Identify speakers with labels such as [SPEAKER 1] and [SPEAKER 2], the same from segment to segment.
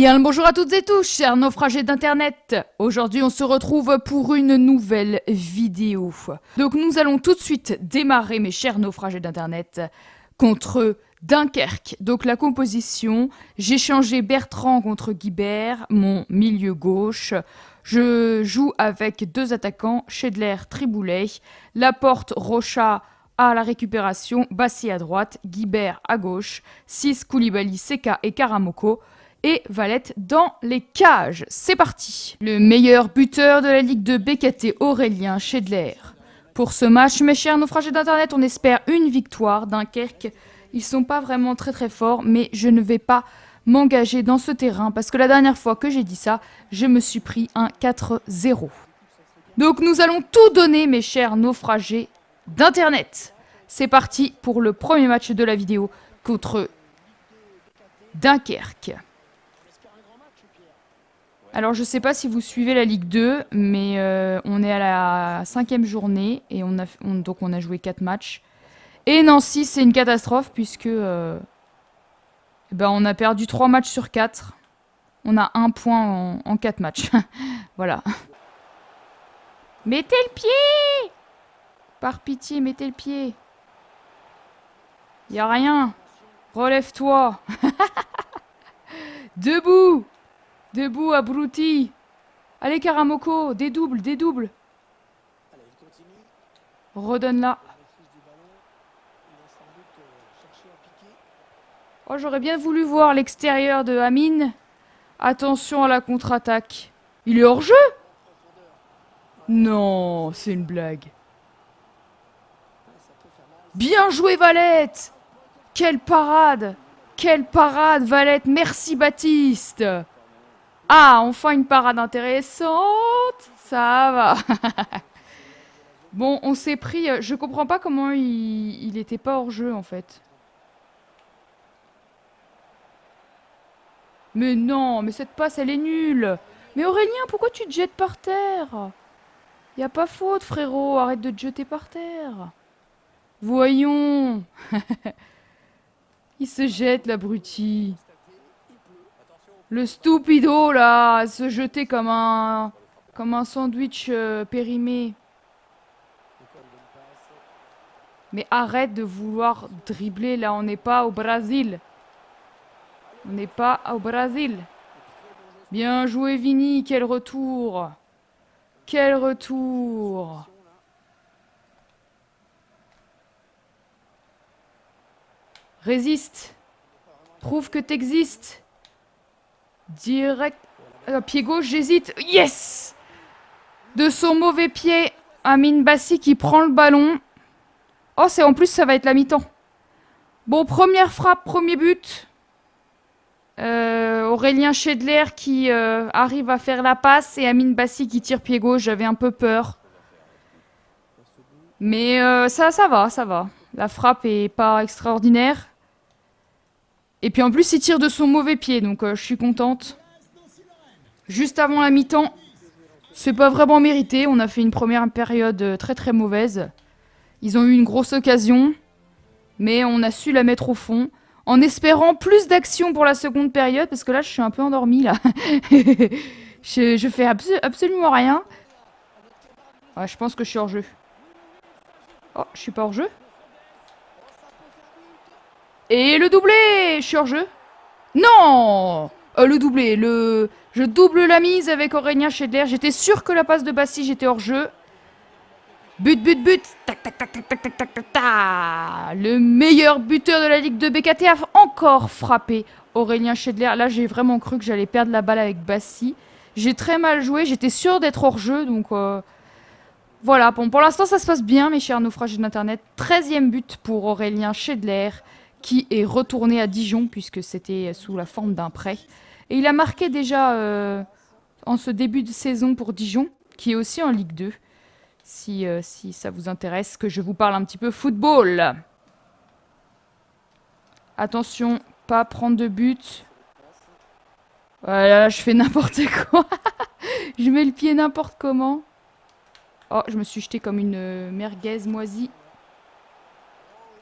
[SPEAKER 1] Bien le bonjour à toutes et tous, chers naufragés d'internet. Aujourd'hui on se retrouve pour une nouvelle vidéo. Donc nous allons tout de suite démarrer, mes chers naufragés d'internet, contre Dunkerque. Donc la composition, j'ai changé Bertrand contre Guibert, mon milieu gauche. Je joue avec deux attaquants, Schedler, Triboulet, Laporte, Rocha à la récupération, Bassi à droite, Guibert à gauche, 6 Koulibaly, Seka et Karamoko. Et Valette dans les cages. C'est parti. Le meilleur buteur de la Ligue de BKT, Aurélien Schedler. Pour ce match, mes chers naufragés d'internet, on espère une victoire. Dunkerque, ils sont pas vraiment très forts, mais je ne vais pas m'engager dans ce terrain parce que la dernière fois que j'ai dit ça, je me suis pris un 4-0. Donc nous allons tout donner, mes chers naufragés d'internet. C'est parti pour le premier match de la vidéo contre Dunkerque. Alors je sais pas si vous suivez la Ligue 2, mais on est à la 5e journée et donc on a joué 4 matchs. Et Nancy, c'est une catastrophe puisque on a perdu 3 matchs sur 4. On a 1 point en 4 matchs. Voilà. Mettez le pied! Par pitié, mettez le pied. Y a rien. Relève-toi. Debout! Debout, abruti. Allez, Karamoko, des doubles, des doubles. Redonne-la. Oh, j'aurais bien voulu voir l'extérieur de Amine. Attention à la contre-attaque. Il est hors jeu? Non, c'est une blague. Bien joué, Valette! Quelle parade! Quelle parade, Valette! Merci, Baptiste! Ah, enfin une parade intéressante. Ça va. Bon, on s'est pris... Je comprends pas comment il était pas hors jeu, en fait. Mais non, mais cette passe, elle est nulle. Mais Aurélien, pourquoi tu te jettes par terre? Y a pas faute, frérot. Arrête de te jeter par terre. Voyons. Il se jette, l'abruti. Le stupido, là, se jeter comme un sandwich périmé. Mais arrête de vouloir dribbler, là, on n'est pas au Brésil. On n'est pas au Brésil. Bien joué, Vini, quel retour. Quel retour. Résiste. Prouve que t'existes. Direct. Pied gauche, j'hésite. Yes! De son mauvais pied, Amine Bassi qui prend le ballon. Oh, c'est en plus, ça va être la mi-temps. Bon, première frappe, premier but. Aurélien Schedler qui arrive à faire la passe et Amine Bassi qui tire pied gauche. J'avais un peu peur. Mais ça va, ça va. La frappe est pas extraordinaire. Et puis en plus, il tire de son mauvais pied, donc je suis contente. Juste avant la mi-temps, c'est pas vraiment mérité. On a fait une première période très mauvaise. Ils ont eu une grosse occasion, mais on a su la mettre au fond. En espérant plus d'action pour la seconde période, parce que là, je suis un peu endormie, là. je fais absolument rien. Ouais, je pense que je suis hors jeu. Oh, je suis pas hors jeu. Et le doublé! Je suis hors jeu. Non! Le doublé, je double la mise avec Aurélien Schedler. J'étais sûr que la passe de Bassi, j'étais hors jeu. But, but, but. Tac, tac, tac, tac, tac, tac, tac, tac, tac. Le meilleur buteur de la Ligue de BKT a encore frappé Aurélien Schedler. Là, j'ai vraiment cru que j'allais perdre la balle avec Bassi. J'ai très mal joué. J'étais sûr d'être hors jeu. Donc, voilà. Bon, pour l'instant, ça se passe bien, mes chers naufragés d'Internet. 13e but pour Aurélien Schedler, qui est retourné à Dijon, puisque c'était sous la forme d'un prêt. Et il a marqué déjà en ce début de saison pour Dijon, qui est aussi en Ligue 2. Si ça vous intéresse que je vous parle un petit peu football. Attention, pas prendre de but. Voilà, je fais n'importe quoi. Je mets le pied n'importe comment. Oh, je me suis jetée comme une merguez moisie.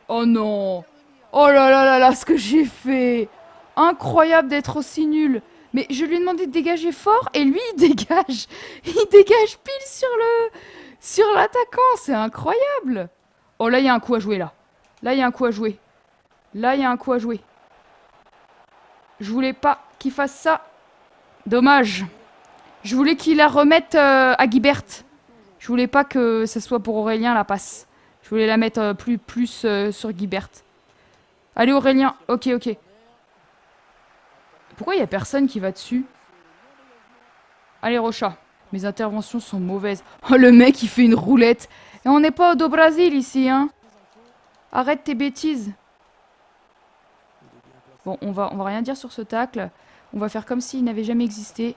[SPEAKER 1] Oh non! Oh là là là là, ce que j'ai fait! Incroyable d'être aussi nul! Mais je lui ai demandé de dégager fort et lui il dégage. Il dégage pile sur l'attaquant. C'est incroyable. Oh là il y a un coup à jouer là. Là il y a un coup à jouer. Là il y a un coup à jouer. Je voulais pas qu'il fasse ça. Dommage. Je voulais qu'il la remette à Guibert. Je voulais pas que ça soit pour Aurélien la passe. Je voulais la mettre plus sur Guibert. Allez Aurélien. Ok. Pourquoi il y a personne qui va dessus? Allez Rocha. Mes interventions sont mauvaises. Oh le mec il fait une roulette. Et on n'est pas au Brésil ici hein. Arrête tes bêtises. Bon on va rien dire sur ce tacle. On va faire comme s'il n'avait jamais existé.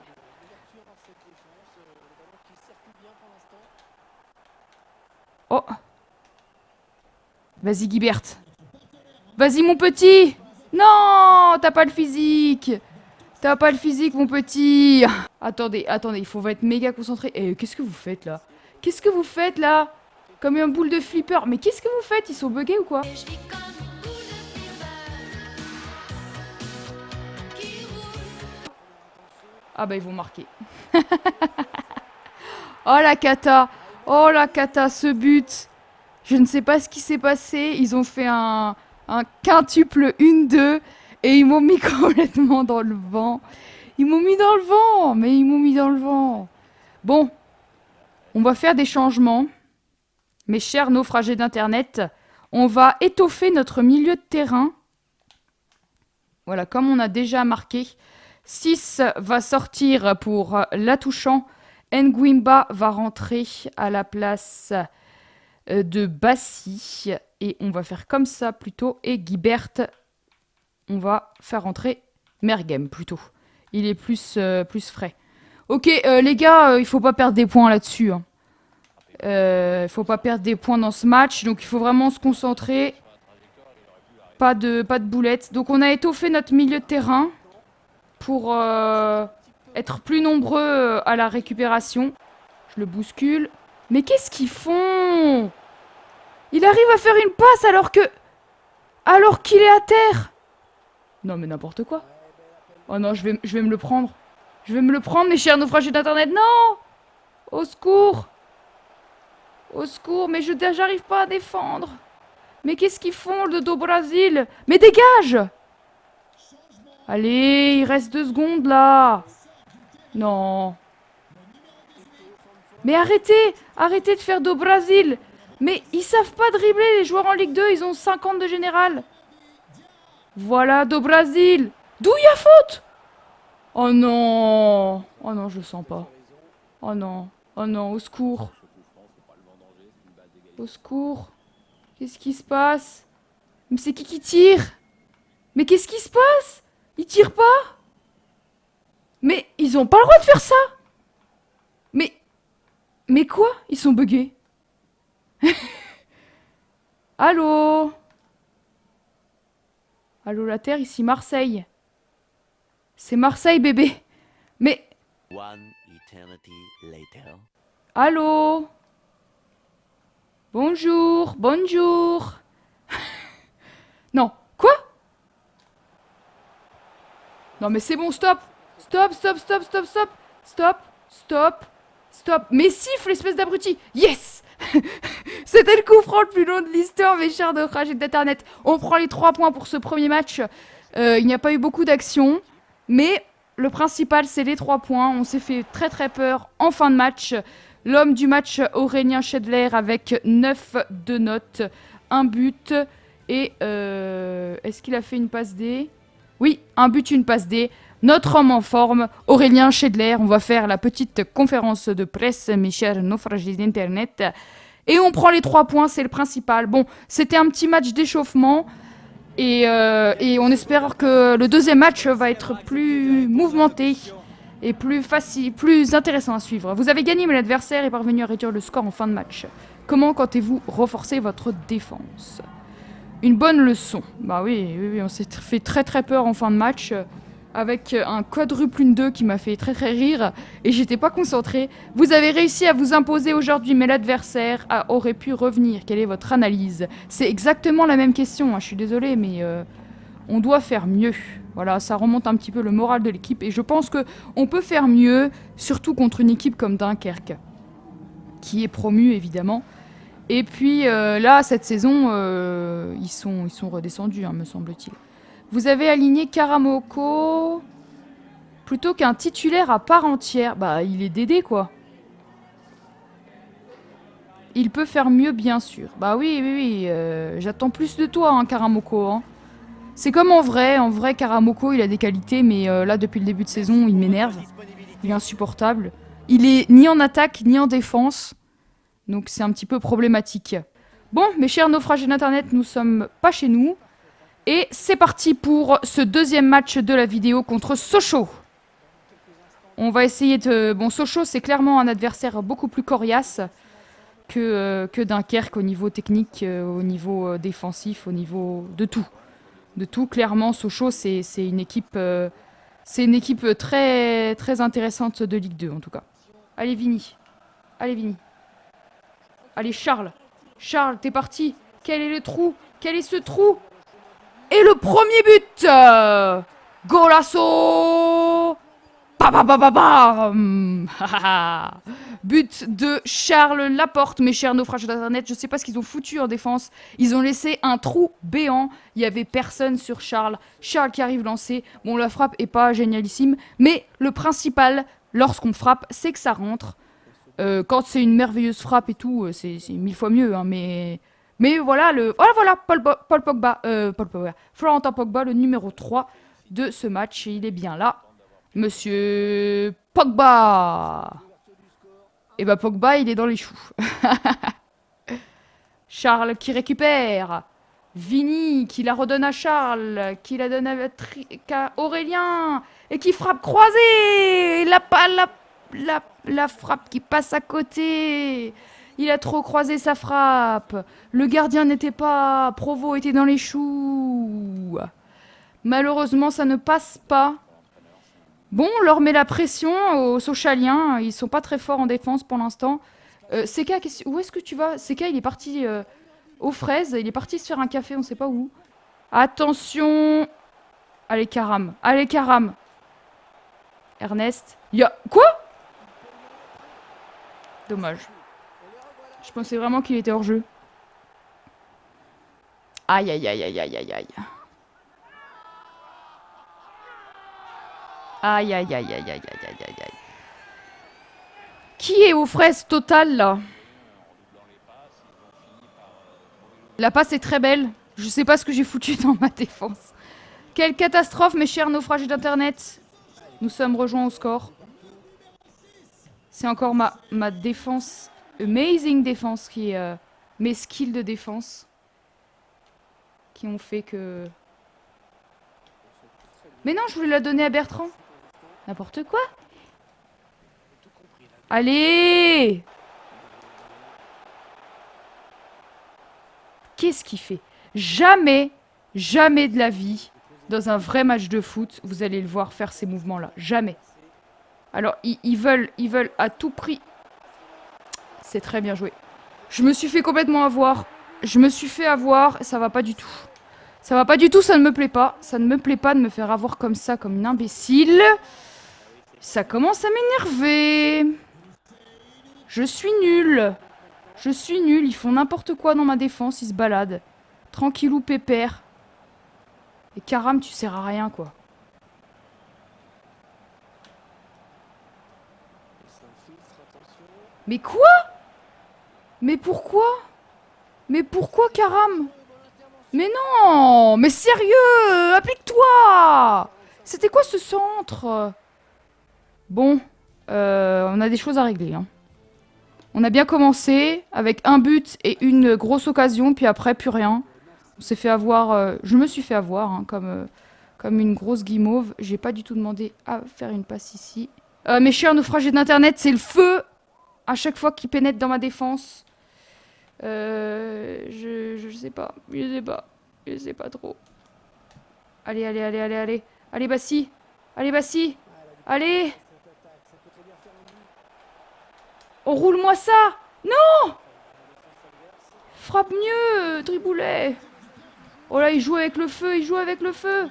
[SPEAKER 1] Oh. Vas-y Guibert. Vas-y mon petit. Non, t'as pas le physique. T'as pas le physique mon petit. Attendez, il faut être méga concentré. Et qu'est-ce que vous faites là? Qu'est-ce que vous faites là? Comme une boule de flipper. Mais qu'est-ce que vous faites? Ils sont buggés ou quoi? Ah bah ils vont marquer. Oh la cata. Oh la cata, ce but. Je ne sais pas ce qui s'est passé. Ils ont fait un quintuple 1-2 et ils m'ont mis complètement dans le vent. Ils m'ont mis dans le vent, mais ils m'ont mis dans le vent. Bon, on va faire des changements. Mes chers naufragés d'internet, on va étoffer notre milieu de terrain. Voilà, comme on a déjà marqué, 6 va sortir pour Latouchant. Nguimba va rentrer à la place de Bassi. Et on va faire comme ça plutôt. Et Guibert, on va faire rentrer Mergem plutôt. Il est plus frais. Ok, les gars, il faut pas perdre des points là-dessus. Hein. Faut pas perdre des points dans ce match. Donc il faut vraiment se concentrer. Pas de boulettes. Donc on a étoffé notre milieu de terrain. Pour être plus nombreux à la récupération. Je le bouscule. Mais qu'est-ce qu'ils font? Il arrive à faire une passe alors qu'il est à terre. Non mais n'importe quoi. Oh non, je vais me le prendre. Je vais me le prendre, mes chers naufragés d'internet. Non! Au secours! Au secours, mais j'arrive pas à défendre. Mais qu'est-ce qu'ils font, le Do Brasil? Mais dégage! Allez, il reste 2 secondes là. Non. Mais arrêtez de faire Do Brasil. Mais ils savent pas dribbler, les joueurs en Ligue 2, ils ont 50 de général. Voilà, Do Brasil. D'où il y a faute? Oh non. Oh non, je le sens pas. Oh non, au secours. Au secours. Qu'est-ce qui se passe? Mais c'est qui tire? Mais qu'est-ce qui se passe? Ils tirent pas? Mais ils ont pas le droit de faire ça. Mais quoi? Ils sont buggés. Allô? Allô la Terre, ici Marseille. C'est Marseille bébé. Mais...
[SPEAKER 2] One eternity later.
[SPEAKER 1] Allô? Bonjour. Non, quoi? Non mais c'est bon, stop. Stop. Mais siffle, espèce d'abruti. Yes. C'était le coup franc le plus long de l'histoire, mes chers naufragés d'internet. On prend les 3 points pour ce premier match. Il n'y a pas eu beaucoup d'actions. Mais le principal, c'est les 3 points. On s'est fait très peur en fin de match. L'homme du match, Aurélien Schedler, avec 9 de notes, 1 but. Et est-ce qu'il a fait une passe D? Oui, 1 but, une passe D. Notre homme en forme, Aurélien Schedler. On va faire la petite conférence de presse, mes chers naufragés d'internet. Et on prend les 3 points, c'est le principal. Bon, c'était un petit match d'échauffement. Et on espère que le deuxième match va être plus mouvementé et plus facile, plus intéressant à suivre. Vous avez gagné, mais l'adversaire est parvenu à réduire le score en fin de match. Comment comptez-vous renforcer votre défense? Une bonne leçon. Bah oui, on s'est fait très peur en fin de match. Avec un quadruple 1-2 qui m'a fait très rire. Et j'étais pas concentrée. Vous avez réussi à vous imposer aujourd'hui, mais l'adversaire aurait pu revenir. Quelle est votre analyse? C'est exactement la même question, hein. Je suis désolée, mais... On doit faire mieux. Voilà, ça remonte un petit peu le moral de l'équipe. Et je pense qu'on peut faire mieux, surtout contre une équipe comme Dunkerque, qui est promue évidemment. Et puis là, cette saison, ils sont redescendus, hein, me semble-t-il. Vous avez aligné Karamoko plutôt qu'un titulaire à part entière. Bah, il est Dédé, quoi. Il peut faire mieux, bien sûr. Bah oui, oui, oui. J'attends plus de toi, hein, Karamoko. Hein. C'est comme en vrai. En vrai, Karamoko, il a des qualités, mais là, depuis le début de saison, il m'énerve. Il est insupportable. Il est ni en attaque, ni en défense. Donc c'est un petit peu problématique. Bon, mes chers naufragés d'internet, nous sommes pas chez nous. Et c'est parti pour ce deuxième match de la vidéo contre Sochaux. On va essayer de... Bon, Sochaux, c'est clairement un adversaire beaucoup plus coriace que Dunkerque au niveau technique, au niveau défensif, au niveau de tout. De tout, clairement, Sochaux, c'est une équipe... c'est une équipe très, très intéressante de Ligue 2, en tout cas. Allez, Vini. Allez, Vini. Allez, Charles. Charles, t'es parti. Quel est le trou? Quel est ce trou? Et le premier but Golasso Bam. But de Charles Laporte, mes chers naufragés d'internet. Je sais pas ce qu'ils ont foutu en défense. Ils ont laissé un trou béant. Il y avait personne sur Charles. Charles qui arrive lancé. Bon, la frappe est pas génialissime, mais le principal, lorsqu'on frappe, c'est que ça rentre. Quand c'est une merveilleuse frappe et tout, c'est 1000 fois mieux, hein, mais voilà, voilà, Paul Pogba, Florentin Pogba, le numéro 3 de ce match, et il est bien là, Monsieur Pogba. Et bah Pogba, il est dans les choux. Charles qui récupère, Vini qui la redonne à Charles, qui la donne à Aurélien, et qui frappe croisée, la frappe qui passe à côté. Il a trop croisé sa frappe. Le gardien n'était pas. Provo était dans les choux. Malheureusement, ça ne passe pas. Bon, on leur met la pression aux Sochaliens. Ils sont pas très forts en défense pour l'instant. Seka, où est-ce que tu vas? Seka, il est parti aux fraises. Il est parti se faire un café, on sait pas où. Attention. Allez, Karam. Allez, Karam. Ernest. Quoi? Dommage. Je pensais vraiment qu'il était hors jeu. Aïe, aïe, aïe, aïe, aïe, aïe, aïe. Aïe, aïe, aïe, aïe, aïe, aïe, aïe, aïe, aïe. Qui est aux fraises totales, là? La passe est très belle. Je sais pas ce que j'ai foutu dans ma défense. Quelle catastrophe, mes chers naufragés d'internet. Nous sommes rejoints au score. C'est encore ma défense... Amazing défense qui est mes skills de défense qui ont fait que... Mais non, je voulais la donner à Bertrand. N'importe quoi. Allez! Qu'est-ce qu'il fait? Jamais, jamais de la vie, dans un vrai match de foot, vous allez le voir faire ces mouvements-là. Jamais. Alors, ils veulent à tout prix... C'est très bien joué. Je me suis fait complètement avoir. Je me suis fait avoir. Ça va pas du tout. Ça va pas du tout, ça ne me plaît pas. Ça ne me plaît pas de me faire avoir comme ça, comme une imbécile. Ça commence à m'énerver. Je suis nulle. Je suis nulle. Ils font n'importe quoi dans ma défense. Ils se baladent. Tranquillou pépère. Et Karam, tu sers à rien, quoi. Mais quoi? Mais pourquoi? Mais pourquoi, Karam? Mais non! Mais sérieux! Applique-toi! C'était quoi ce centre? Bon, on a des choses à régler. Hein. On a bien commencé avec un but et une grosse occasion, puis après, plus rien. On s'est fait avoir... je me suis fait avoir, hein, comme une grosse guimauve. J'ai pas du tout demandé à faire une passe ici. Mes chers naufragés d'internet, c'est le feu à chaque fois qu'ils pénètrent dans ma défense. Je sais pas. Je sais pas trop. Allez. Allez, Bassi. Allez. Oh, roule-moi ça. Non. Frappe mieux, Triboulet. Oh là, ils jouent avec le feu, ils jouent avec le feu.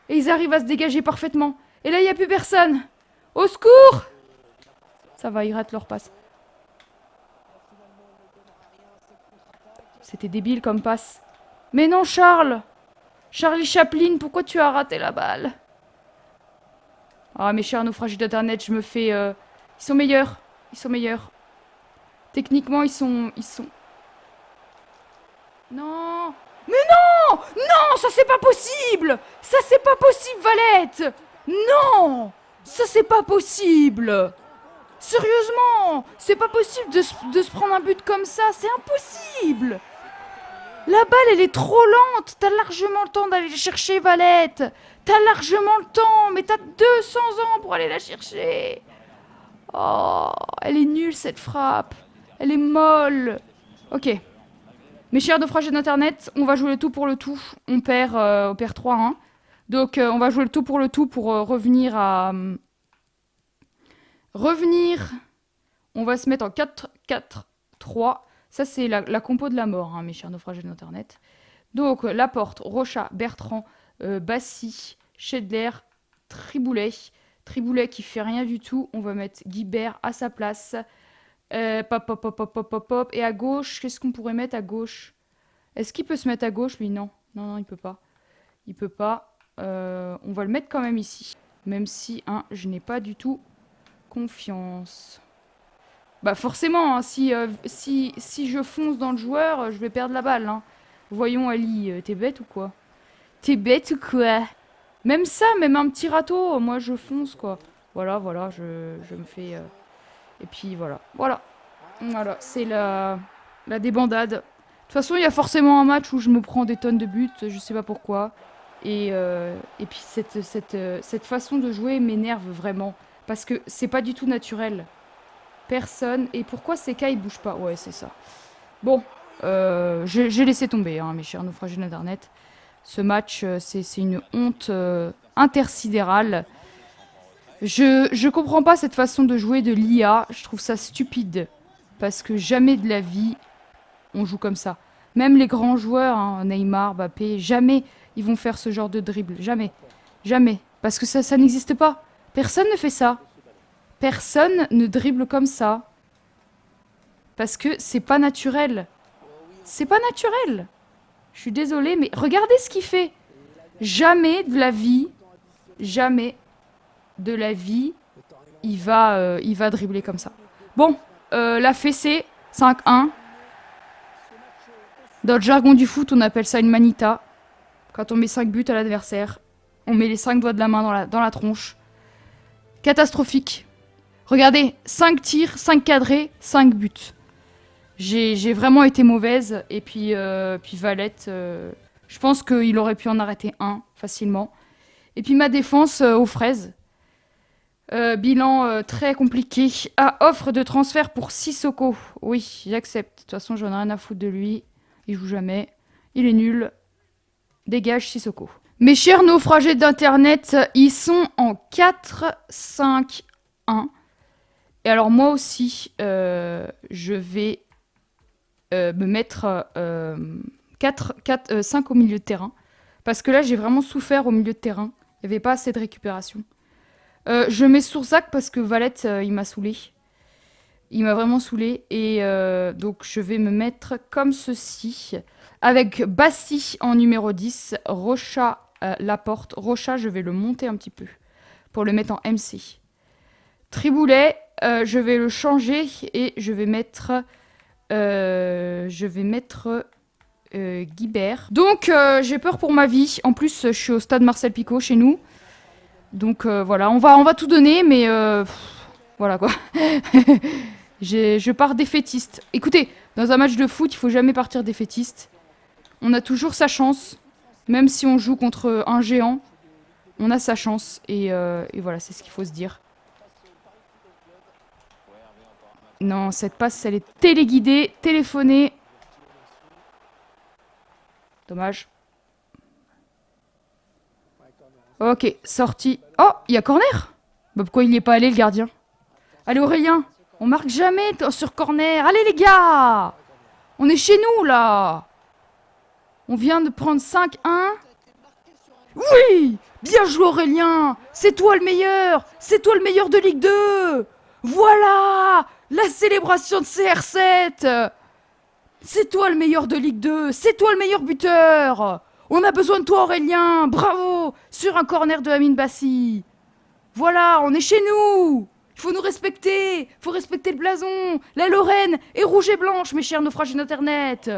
[SPEAKER 1] Et ils arrivent à se dégager parfaitement. Et là, il n'y a plus personne. Au secours! Ça va, ils ratent leur passe. C'était débile comme passe. Mais non, Charles! Charlie Chaplin, pourquoi tu as raté la balle? Ah, mes chers naufragés d'internet, je me fais... Ils sont meilleurs. Ils sont meilleurs. Techniquement, ils sont... Non! Mais non! Non, ça c'est pas possible! Ça c'est pas possible, Valette! Non! Ça c'est pas possible! Sérieusement! C'est pas possible de se prendre un but comme ça, c'est impossible! La balle, elle est trop lente! T'as largement le temps d'aller la chercher, Valette! T'as largement le temps, mais t'as 200 ans pour aller la chercher! Oh, elle est nulle cette frappe! Elle est molle! Ok. Mes chers naufragés d'internet, on va jouer le tout pour le tout. On perd 3-1. Donc on va jouer le tout pour le tout pour revenir à... revenir. On va se mettre en 4-4-3. Ça c'est la compo de la mort, hein, mes chers naufragés d'internet. Donc Laporte, Rocha, Bertrand, Bassi, Schedler, Triboulet. Triboulet qui fait rien du tout. On va mettre Guibert à sa place. Pop, pop, pop, pop, pop, pop, pop. Et à gauche, qu'est-ce qu'on pourrait mettre à gauche? Est-ce qu'il peut se mettre à gauche, lui? Non. Non, non, il peut pas. Il peut pas. On va le mettre quand même ici. Même si, hein, je n'ai pas du tout confiance. Bah forcément, hein, si je fonce dans le joueur, je vais perdre la balle. Hein. Voyons, Ali, t'es bête ou quoi? T'es bête ou quoi? Même ça, même un petit râteau, moi je fonce, quoi. Voilà, voilà, je me fais... Et puis voilà. Voilà. Voilà, c'est la débandade. De toute façon, il y a forcément un match où je me prends des tonnes de buts, je sais pas pourquoi. Et puis cette façon de jouer m'énerve vraiment. Parce que c'est pas du tout naturel. Personne. Et pourquoi ces cas ils bougent pas? Ouais, c'est ça. Bon, j'ai laissé tomber, hein, mes chers naufragés d'internet. Ce match, c'est une honte intersidérale. Je comprends pas cette façon de jouer de l'IA. Je trouve ça stupide. Parce que jamais de la vie, on joue comme ça. Même les grands joueurs, hein, Neymar, Mbappé, jamais ils vont faire ce genre de dribble. Jamais. Jamais. Parce que ça n'existe pas. Personne ne fait ça. Personne ne dribble comme ça. Parce que c'est pas naturel. C'est pas naturel. Je suis désolée, mais regardez ce qu'il fait. Jamais de la vie, jamais de la vie, il va dribbler comme ça. Bon, la fessée, 5-1. Dans le jargon du foot, on appelle ça une manita. Quand on met 5 buts à l'adversaire, on met les 5 doigts de la main dans la tronche. Catastrophique. Regardez, 5 tirs, 5 cadrés, 5 buts. J'ai vraiment été mauvaise. Et puis Valette, je pense qu'il aurait pu en arrêter un facilement. Et puis ma défense aux fraises. Bilan très compliqué. Ah, offre de transfert pour Sissoko. Oui, j'accepte. De toute façon, j'en ai rien à foutre de lui. Il joue jamais. Il est nul. Dégage Sissoko. Mes chers naufragés d'internet, ils sont en 4-5-1. Et alors moi aussi, je vais me mettre 5 au milieu de terrain. Parce que là, j'ai vraiment souffert au milieu de terrain. Il n'y avait pas assez de récupération. Je mets Sourzac parce que Valette, il m'a saoulé. Il m'a vraiment saoulé. Et donc, je vais me mettre comme ceci. Avec Bassi en numéro 10. Rocha, Laporte. Rocha, je vais le monter un petit peu. Pour le mettre en MC. Triboulet, je vais le changer. Et je vais mettre... Guibert. Donc, j'ai peur pour ma vie. En plus, je suis au stade Marcel Picot chez nous. Donc voilà, on va tout donner, mais voilà quoi. Je pars défaitiste. Écoutez, dans un match de foot, il faut jamais partir défaitiste. On a toujours sa chance, même si on joue contre un géant, on a sa chance. Et voilà, c'est ce qu'il faut se dire. Non, cette passe, elle est téléguidée, téléphonée. Dommage. Ok, sortie. Oh, il y a corner. Bah pourquoi il n'y est pas allé, le gardien? Allez, Aurélien, on marque jamais sur corner. Allez, les gars, on est chez nous, là. On vient de prendre 5-1. Oui! Bien joué Aurélien! C'est toi le meilleur! C'est toi le meilleur de Ligue 2! Voilà! La célébration de CR7! C'est toi le meilleur de Ligue 2! C'est toi le meilleur buteur! On a besoin de toi Aurélien! Bravo! Sur un corner de Amine Bassi! Voilà, on est chez nous! Il faut nous respecter! Il faut respecter le blason! La Lorraine est rouge et blanche, mes chers naufragés d'Internet!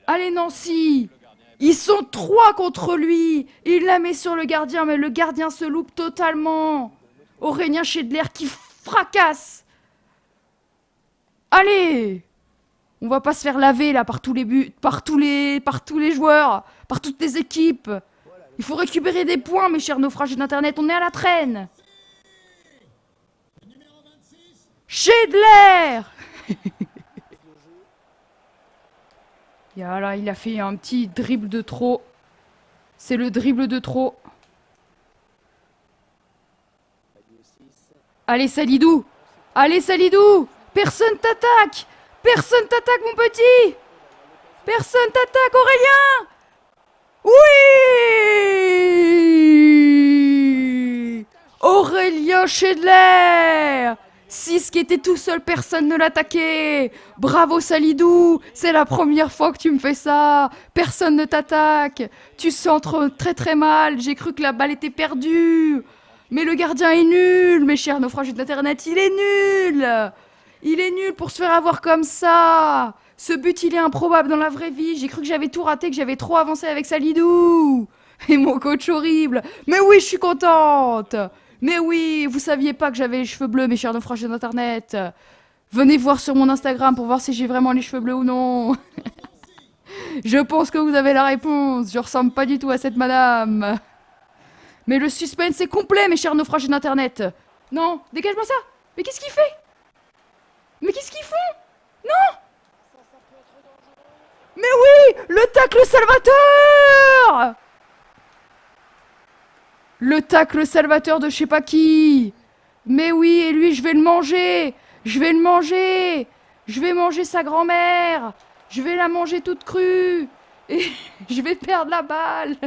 [SPEAKER 1] Allez Nancy! Ils sont 3 contre lui. Il la met sur le gardien, mais le gardien se loupe totalement. Aurélien Schedler qui fracasse. Allez! On va pas se faire laver là par tous les buts, par tous les joueurs, par toutes les équipes. Il faut récupérer des points, mes chers naufragés d'Internet. On est à la traîne. Schedler! Et voilà, il a fait un petit dribble de trop. C'est le dribble de trop. Allez Salidou! Allez Salidou! Personne t'attaque! Personne t'attaque mon petit! Personne t'attaque Aurélien! Oui! Aurélien Schedler! 6 qui était tout seul, personne ne l'attaquait. Bravo Salidou, c'est la première fois que tu me fais ça. Personne ne t'attaque. Tu centres très très mal. J'ai cru que la balle était perdue. Mais le gardien est nul, mes chers naufragés d'Internet. Il est nul. Il est nul pour se faire avoir comme ça. Ce but, il est improbable dans la vraie vie. J'ai cru que j'avais tout raté, que j'avais trop avancé avec Salidou. Et mon coach horrible. Mais oui, je suis contente. Mais oui, vous saviez pas que j'avais les cheveux bleus, mes chers naufragés d'Internet. Venez voir sur mon Instagram pour voir si j'ai vraiment les cheveux bleus ou non. Je pense que vous avez la réponse. Je ressemble pas du tout à cette madame. Mais le suspense est complet, mes chers naufragés d'Internet. Non, dégage-moi ça. Mais qu'est-ce qu'il fait? Mais qu'est-ce qu'ils font? Non! Mais oui, le tacle salvateur! Le tacle salvateur de je sais pas qui. Mais oui, et lui, je vais le manger. Je vais le manger. Je vais manger sa grand-mère. Je vais la manger toute crue. Et je vais perdre la balle.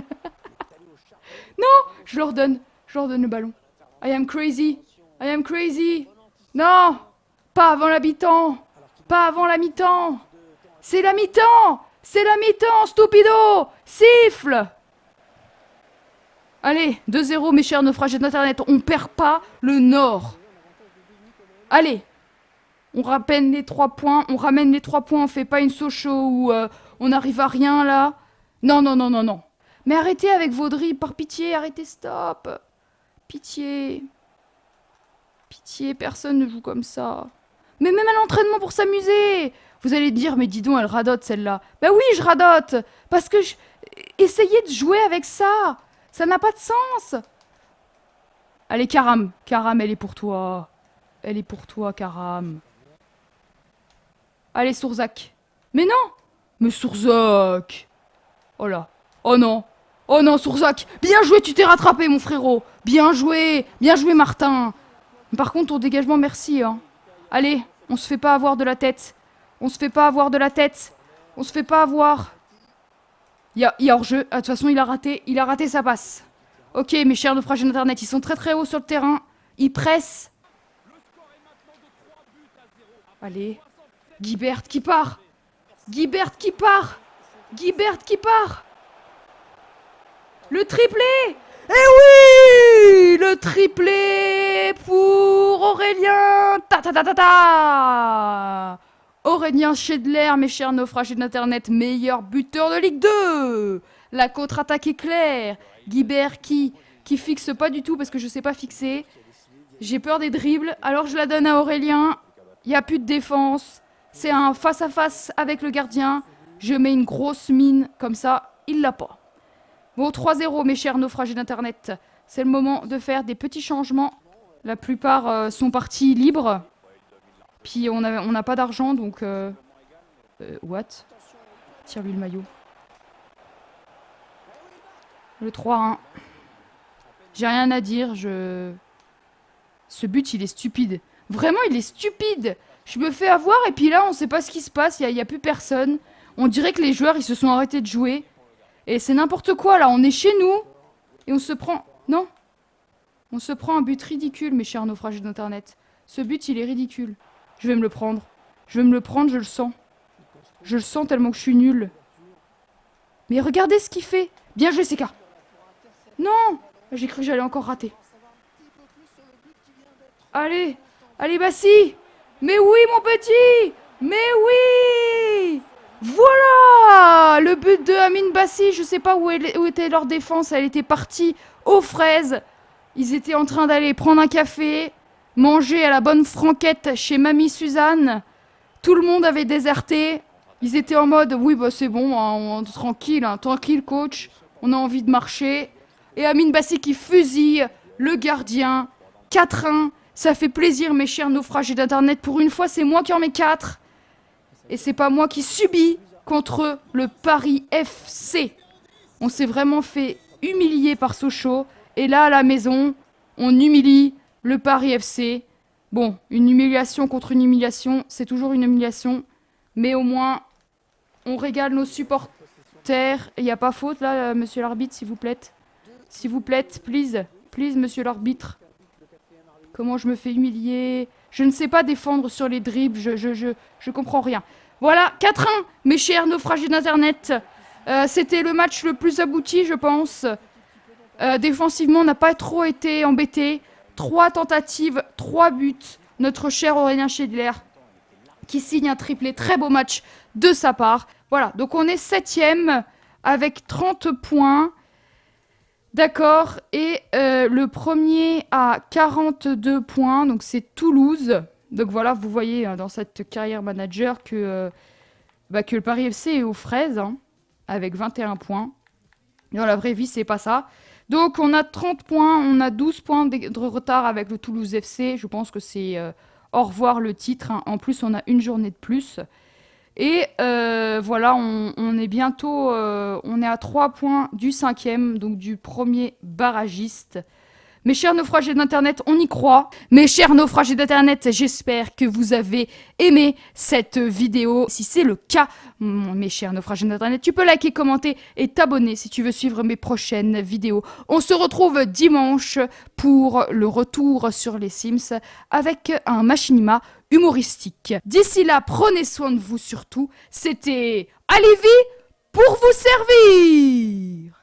[SPEAKER 1] Non, je leur donne le ballon. I am crazy. I am crazy. Non, pas avant la mi-temps. Pas avant la mi-temps. C'est la mi-temps. C'est la mi-temps, stupido. Siffle. Allez, 2-0, mes chers naufragés d'Internet. On perd pas le Nord. Allez. On ramène les 3 points. On ramène les 3 points. On fait pas une Sochaux où on n'arrive à rien, là. Non, non, non, non, non. Mais arrêtez avec vos dribbles, par pitié. Arrêtez, stop. Pitié. Pitié, personne ne joue comme ça. Mais même à l'entraînement pour s'amuser. Vous allez dire, mais dis donc, elle radote, celle-là. Bah oui, je radote. Parce que essayez de jouer avec ça. Ça n'a pas de sens. Allez, Karam. Karam, elle est pour toi. Elle est pour toi, Karam. Allez, Sourzak. Mais non. Mais Sourzak. Oh là. Oh non. Oh non, Sourzak. Bien joué, tu t'es rattrapé, mon frérot. Bien joué. Bien joué, Martin. Par contre, ton dégagement, merci. Hein. Allez, on se fait pas avoir de la tête. On se fait pas avoir de la tête. On se fait pas avoir. Il y a hors-jeu. Ah, de toute façon, il a raté sa passe. Ok, mes chers naufragés d'Internet, ils sont très très hauts sur le terrain. Ils pressent. Allez. Guibert qui part. Guibert qui part. Guibert qui part. Le triplé. Eh oui, le triplé pour Aurélien. Ta ta ta ta ta. Aurélien Schedler, mes chers naufragés d'Internet, meilleur buteur de Ligue 2. La contre-attaque est claire. Guibert qui fixe pas du tout parce que je sais pas fixer. J'ai peur des dribbles, alors je la donne à Aurélien. Il n'y a plus de défense. C'est un face-à-face avec le gardien. Je mets une grosse mine, comme ça, il l'a pas. Bon, 3-0, mes chers naufragés d'Internet. C'est le moment de faire des petits changements. La plupart sont partis libres. Puis on n'a pas d'argent, donc... what? Tire-lui le maillot. Le 3-1. J'ai rien à dire, Ce but, il est stupide. Vraiment, il est stupide. Je me fais avoir et puis là, on sait pas ce qui se passe. Il y a plus personne. On dirait que les joueurs, ils se sont arrêtés de jouer. Et c'est n'importe quoi, là. On est chez nous. Et on se prend... Non. On se prend un but ridicule, mes chers naufragés d'Internet. Ce but, il est ridicule. Je vais me le prendre. Je vais me le prendre, je le sens. Je le sens tellement que je suis nulle. Mais regardez ce qu'il fait. Bien joué, CK. Non. J'ai cru que j'allais encore rater. Allez. Allez, Bassi. Mais oui, mon petit. Mais oui. Voilà. Le but de Amine Bassi. Je sais pas où était leur défense. Elle était partie aux fraises. Ils étaient en train d'aller prendre un café, manger à la bonne franquette chez Mamie Suzanne. Tout le monde avait déserté. Ils étaient en mode, oui, bah c'est bon, hein, tranquille, tranquille, coach. On a envie de marcher. Et Amine Bassi qui fusille le gardien. 4-1. Ça fait plaisir, mes chers naufragés d'Internet. Pour une fois, c'est moi qui en mets 4. Et c'est pas moi qui subis contre le Paris FC. On s'est vraiment fait humilier par Sochaux. Et là, à la maison, on humilie le Paris FC. Bon, une humiliation contre une humiliation, c'est toujours une humiliation. Mais au moins, on régale nos supporters. Il n'y a pas faute, là, monsieur l'arbitre, s'il vous plaît. S'il vous plaît, please. Please, monsieur l'arbitre. Comment je me fais humilier? Je ne sais pas défendre sur les dribbles, je comprends rien. Voilà, 4-1, mes chers naufragés d'Internet. C'était le match le plus abouti, je pense. Défensivement, on n'a pas trop été embêtés. 3 tentatives, 3 buts. Notre cher Aurélien Schedler qui signe un triplé. Très beau match de sa part. Voilà, donc on est 7ème avec 30 points. D'accord, et le premier a 42 points, donc c'est Toulouse. Donc voilà, vous voyez dans cette carrière manager que le Paris FC est aux fraises, hein, avec 21 points. Dans la vraie vie, c'est pas ça. Donc on a 30 points, on a 12 points de retard avec le Toulouse FC. Je pense que c'est au revoir le titre, hein. En plus, on a une journée de plus. Et voilà, on est bientôt... on est à 3 points du 5e, donc du premier barragiste. Mes chers naufragés d'Internet, on y croit. Mes chers naufragés d'Internet, j'espère que vous avez aimé cette vidéo. Si c'est le cas, mes chers naufragés d'Internet, tu peux liker, commenter et t'abonner si tu veux suivre mes prochaines vidéos. On se retrouve dimanche pour le retour sur les Sims avec un machinima humoristique. D'ici là, prenez soin de vous surtout. C'était Alivi pour vous servir.